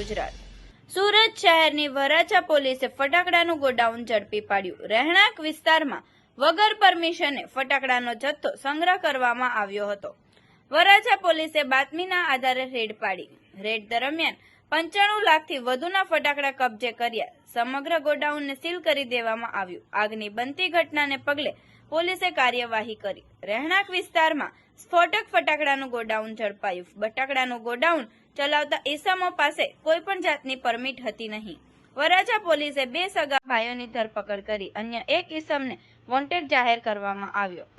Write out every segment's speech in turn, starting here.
ગુજરાત। સુરત શહેરની વરાછા પોલીસે ફટાકડાનું ગોડાઉન ઝડપી પાડ્યું। રહેણાંક વિસ્તારમાં વગર પરમિશને ફટાકડાનો જથ્થો સંગ્રહ કરવામાં આવ્યો હતો। વરાછા પોલીસે બાતમીના આધારે રેડ પાડી। રેડ દરમિયાન 95 લાખથી વધુના ફટાકડા કબજે કર્યા। સમગ્ર ગોડાઉનને સીલ કરી દેવામાં આવ્યું। આગની બનતી ઘટનાને પગલે પોલીસે કાર્યવાહી કરી। રહેણાંક વિસ્તારમાં સ્ફોટક ફટાકડાનું ગોડાઉન ઝડપાયું। ફટાકડાનું ગોડાઉન ચલાવતા ઈસમો પાસે કોઈ પણ જાતની પરમિટ હતી નહીં। વરાછા પોલીસે 2 સગા ભાઈઓની ધરપકડ કરી અન્ય એક ઈસમને વોન્ટેડ જાહેર કરવામાં આવ્યો।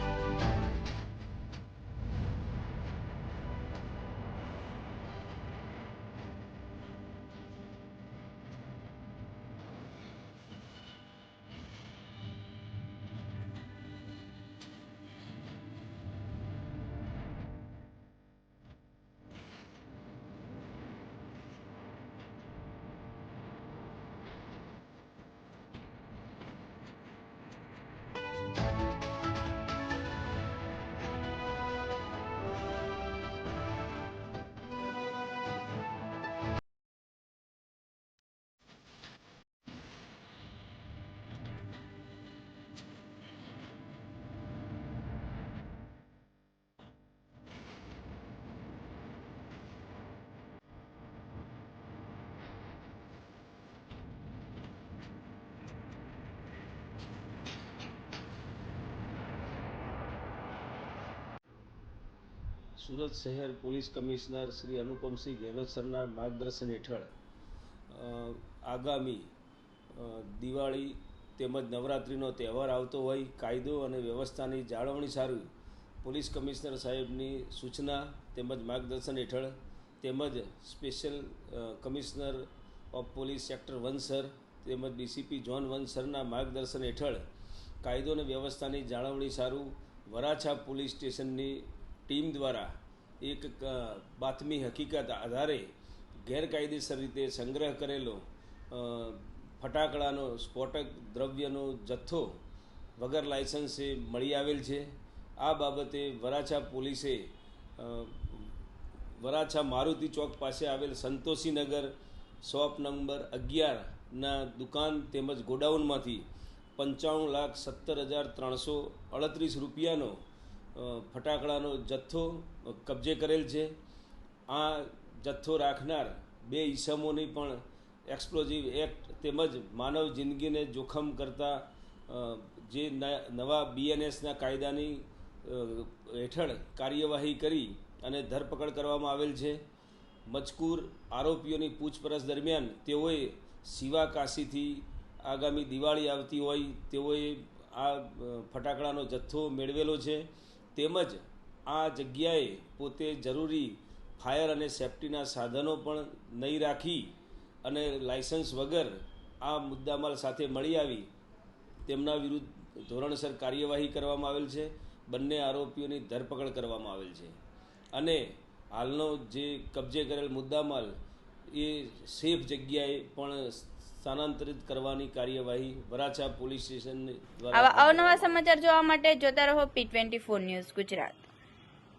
સુરત શહેર પોલીસ કમિશનર શ્રી અનુપમસિંહ ગેહલોત સરના માર્ગદર્શન હેઠળ આગામી દિવાળી તેમજ નવરાત્રિનો તહેવાર આવતો હોય કાયદો અને વ્યવસ્થાની જાળવણી સારું પોલીસ કમિશનર સાહેબની સૂચના તેમજ માર્ગદર્શન હેઠળ તેમજ special commissioner of police sector 1 sir તેમજ ડીસીપી ઝોન 1 સરના માર્ગદર્શન હેઠળ કાયદો અને વ્યવસ્થાની જાળવણી સારું વરાછા પોલીસ સ્ટેશનની ટીમ દ્વારા એક બાતમી હકીકત આધારે ગેરકાયદેસર રીતે સંગ્રહ કરેલો ફટાકડાનો સ્ફોટક દ્રવ્યનો જથ્થો વગર લાયસન્સે મળી આવેલ છે। આ બાબતે વરાછા પોલીસે વરાછા મારુતિ ચોક પાસે આવેલ સંતોષીનગર શોપ નંબર 11ના દુકાન તેમજ ગોડાઉનમાંથી 55,17,338 રૂપિયાનો ફટાકડાનો જથ્થો કબજે કરેલ છે। આ જથ્થો રાખનાર 2 ઈસમોની પણ એક્સપ્લોઝિવ એક્ટ તેમજ માનવ જિંદગીને જોખમ કરતા જે નવા BNSના કાયદાની હેઠળ કાર્યવાહી કરી અને ધરપકડ કરવામાં આવેલ છે। મજકૂર આરોપીઓની પૂછપરછ દરમિયાન તેઓએ સિવા કાશીથી આગામી દિવાળી આવતી હોય તેઓએ આ ફટાકડાનો જથ્થો મેળવેલો છે તેમજ આ જગ્યાએ પોતે જરૂરી ફાયર અને સેફ્ટીના સાધનો પણ નહીં રાખી અને લાયસન્સ વગર આ મુદ્દામાલ સાથે મળી આવી તેમના વિરુદ્ધ ધોરણસર કાર્યવાહી કરવામાં આવેલ છે। બંને આરોપીઓની ધરપકડ કરવામાં આવેલ છે અને હાલનો જે કબજે કરેલ મુદ્દામાલ એ સેફ જગ્યાએ પણ સ્થાનાંતરિત કરવાની કાર્યવાહી વરાછા પોલીસ સ્ટેશન દ્વારા। આવા અવનવા સમાચાર જોવા માટે જોતા રહો P24 ન્યૂઝ ગુજરાત।